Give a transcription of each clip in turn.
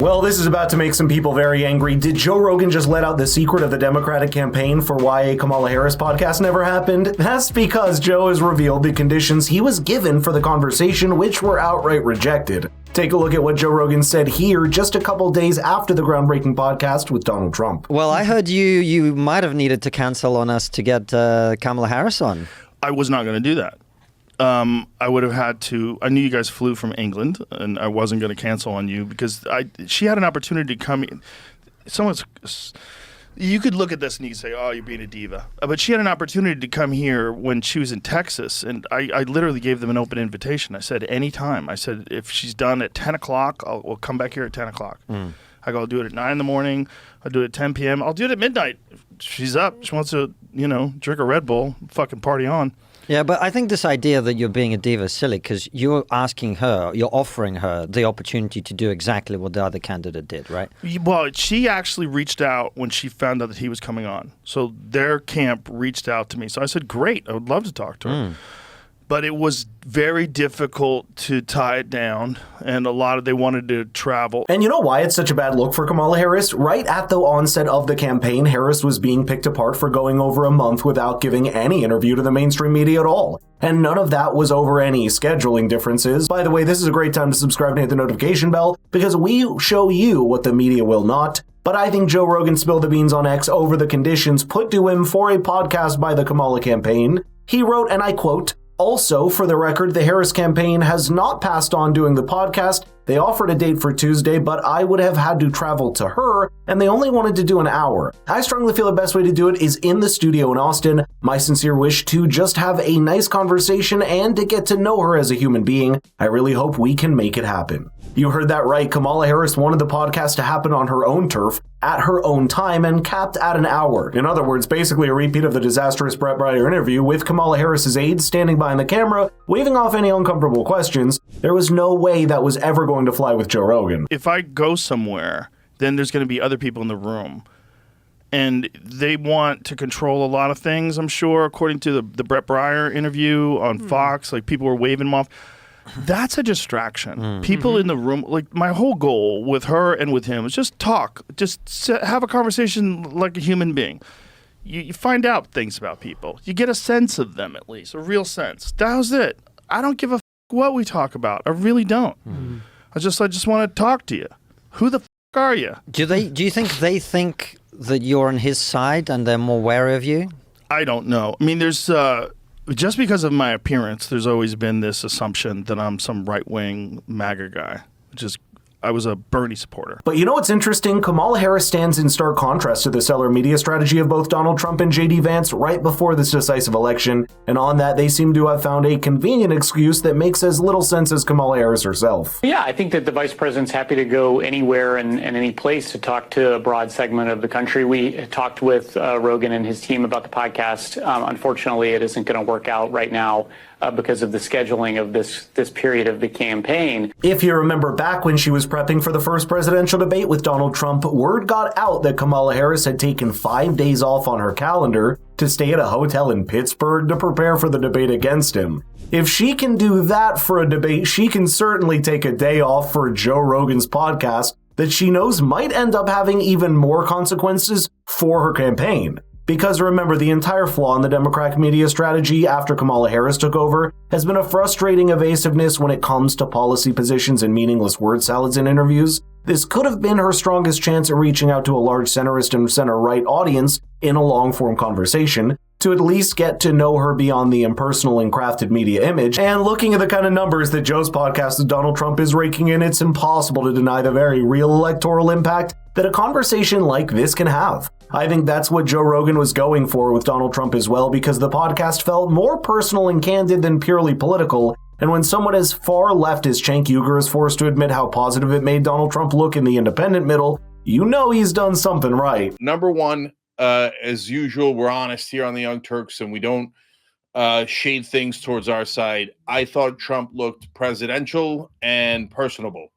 Well, this is about to make some people very angry. Did Joe Rogan just let out the secret of the Democratic campaign for why a Kamala Harris podcast never happened? That's because Joe has revealed the conditions he was given for the conversation, which were outright rejected. Take a look at what Joe Rogan said here just a couple days after the groundbreaking podcast with Donald Trump. Well, I heard you might have needed to cancel on us to get Kamala Harris on. I was not going to do that. I would have had to. I knew you guys flew from England, and I wasn't going to cancel on you because she had an opportunity to come in. You could look at this and you say, "Oh, you're being a diva," but she had an opportunity to come here when she was in Texas, and I literally gave them an open invitation. I said, "Anytime." I said, "If she's done at 10 o'clock, we'll come back here at 10 o'clock." I go, "I'll do it at 9 in the morning. I'll do it at 10 p.m. I'll do it at midnight." If she's up. She wants to, drink a Red Bull, fucking party on. Yeah, but I think this idea that you're being a diva is silly because you're offering her the opportunity to do exactly what the other candidate did, right? Well, she actually reached out when she found out that he was coming on. So their camp reached out to me. So I said, great, I would love to talk to her. But it was very difficult to tie it down, and they wanted to travel. And you know why it's such a bad look for Kamala Harris? Right at the onset of the campaign, Harris was being picked apart for going over a month without giving any interview to the mainstream media at all. And none of that was over any scheduling differences. By the way, this is a great time to subscribe and hit the notification bell, because we show you what the media will not. But I think Joe Rogan spilled the beans on X over the conditions put to him for a podcast by the Kamala campaign. He wrote, and I quote, "Also, for the record, the Harris campaign has not passed on doing the podcast. They offered a date for Tuesday, but I would have had to travel to her, and they only wanted to do an hour. I strongly feel the best way to do it is in the studio in Austin. My sincere wish to just have a nice conversation and to get to know her as a human being. I really hope we can make it happen." You heard that right. Kamala Harris wanted the podcast to happen on her own turf, at her own time, and capped at an hour. In other words, basically a repeat of the disastrous Brett Breyer interview with Kamala Harris's aides standing behind the camera, waving off any uncomfortable questions. There was no way that was ever going to fly with Joe Rogan. If I go somewhere, then there's going to be other people in the room. And they want to control a lot of things, I'm sure, according to the Brett Breyer interview on Fox. Like, people were waving them off. That's a distraction. People in the room, like, my whole goal with her and with him is just talk. Just have a conversation like a human being. You find out things about people. You get a sense of them, at least, a real sense. That was it. I don't give a what we talk about. I really don't. I just want to talk to you. Who the are you? Do you think they think that you're on his side and they're more wary of you? I don't know. I mean, there's just because of my appearance, there's always been this assumption that I'm some right-wing MAGA guy, which is I was a Bernie supporter. But you know what's interesting? Kamala Harris stands in stark contrast to the stellar media strategy of both Donald Trump and J.D. Vance right before this decisive election, and on that they seem to have found a convenient excuse that makes as little sense as Kamala Harris herself. Yeah, I think that the vice president's happy to go anywhere and any place to talk to a broad segment of the country. We talked with Rogan and his team about the podcast. Unfortunately, it isn't going to work out right now because of the scheduling of this period of the campaign. If you remember back when she was prepping for the first presidential debate with Donald Trump, word got out that Kamala Harris had taken 5 days off on her calendar to stay at a hotel in Pittsburgh to prepare for the debate against him. If she can do that for a debate, she can certainly take a day off for Joe Rogan's podcast that she knows might end up having even more consequences for her campaign. Because remember, the entire flaw in the Democratic media strategy after Kamala Harris took over has been a frustrating evasiveness when it comes to policy positions and meaningless word salads in interviews. This could have been her strongest chance at reaching out to a large centrist and center-right audience in a long-form conversation, to at least get to know her beyond the impersonal and crafted media image. And looking at the kind of numbers that Joe's podcast with Donald Trump is raking in, it's impossible to deny the very real electoral impact that a conversation like this can have. I think that's what Joe Rogan was going for with Donald Trump as well, because the podcast felt more personal and candid than purely political. And when someone as far left as Cenk Uygur is forced to admit how positive it made Donald Trump look in the independent middle, you know he's done something right. Number one, as usual, we're honest here on the Young Turks, and we don't shade things towards our side. I thought Trump looked presidential and personable.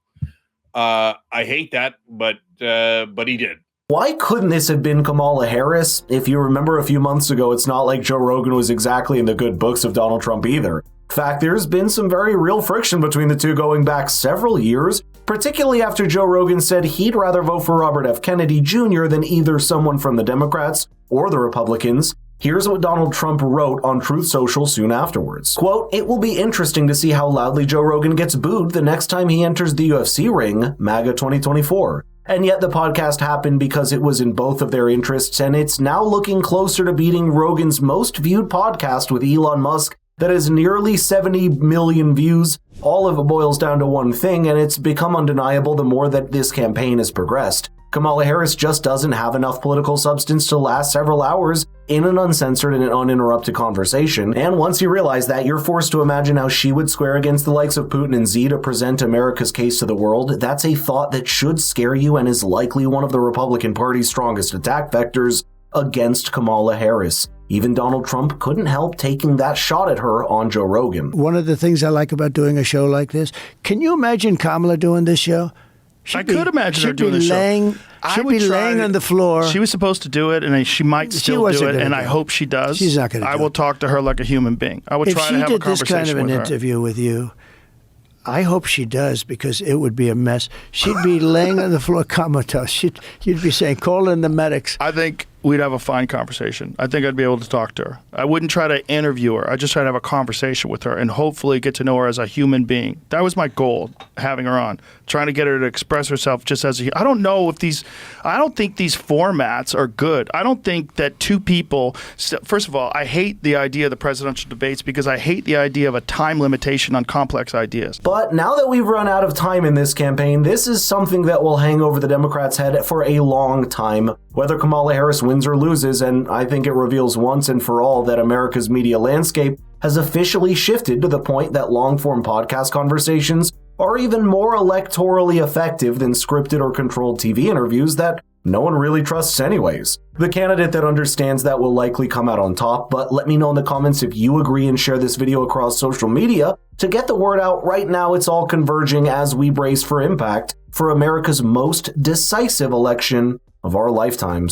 I hate that, but he did. Why couldn't this have been Kamala Harris? If you remember a few months ago, it's not like Joe Rogan was exactly in the good books of Donald Trump either. fact, there's been some very real friction between the two going back several years, particularly after Joe Rogan said he'd rather vote for Robert F. Kennedy Jr. than either someone from the Democrats or the Republicans. Here's what Donald Trump wrote on Truth Social soon afterwards. Quote, "It will be interesting to see how loudly Joe Rogan gets booed the next time he enters the UFC ring, MAGA 2024. And yet the podcast happened because it was in both of their interests, and it's now looking closer to beating Rogan's most viewed podcast with Elon Musk that has nearly 70 million views. All of it boils down to one thing, and it's become undeniable the more that this campaign has progressed. Kamala Harris just doesn't have enough political substance to last several hours in an uncensored and uninterrupted conversation, and once you realize that, you're forced to imagine how she would square against the likes of Putin and Xi to present America's case to the world. That's a thought that should scare you and is likely one of the Republican Party's strongest attack vectors against Kamala Harris. Even Donald Trump couldn't help taking that shot at her on Joe Rogan. One of the things I like about doing a show like this, can you imagine Kamala doing this show? I could imagine her doing this show. She'd be laying on the floor. She was supposed to do it, and she might still do it, and I hope she does. She's not going to do it. I will talk to her like a human being. I would try to have a conversation with her. If she did this kind of an interview with you, I hope she does, because it would be a mess. She'd be laying on the floor comatose. You'd be saying, call in the medics. I think we'd have a fine conversation. I think I'd be able to talk to her. I wouldn't try to interview her. I'd just try to have a conversation with her and hopefully get to know her as a human being. That was my goal, having her on. Trying to get her to express herself just as a... I don't think these formats are good. I don't think that two people... First of all, I hate the idea of the presidential debates because I hate the idea of a time limitation on complex ideas. But now that we've run out of time in this campaign, this is something that will hang over the Democrats' head for a long time. Whether Kamala Harris wins or loses, and I think it reveals once and for all that America's media landscape has officially shifted to the point that long-form podcast conversations are even more electorally effective than scripted or controlled TV interviews that no one really trusts anyways. The candidate that understands that will likely come out on top, but let me know in the comments if you agree and share this video across social media to get the word out. Right now, it's all converging as we brace for impact for America's most decisive election of our lifetimes.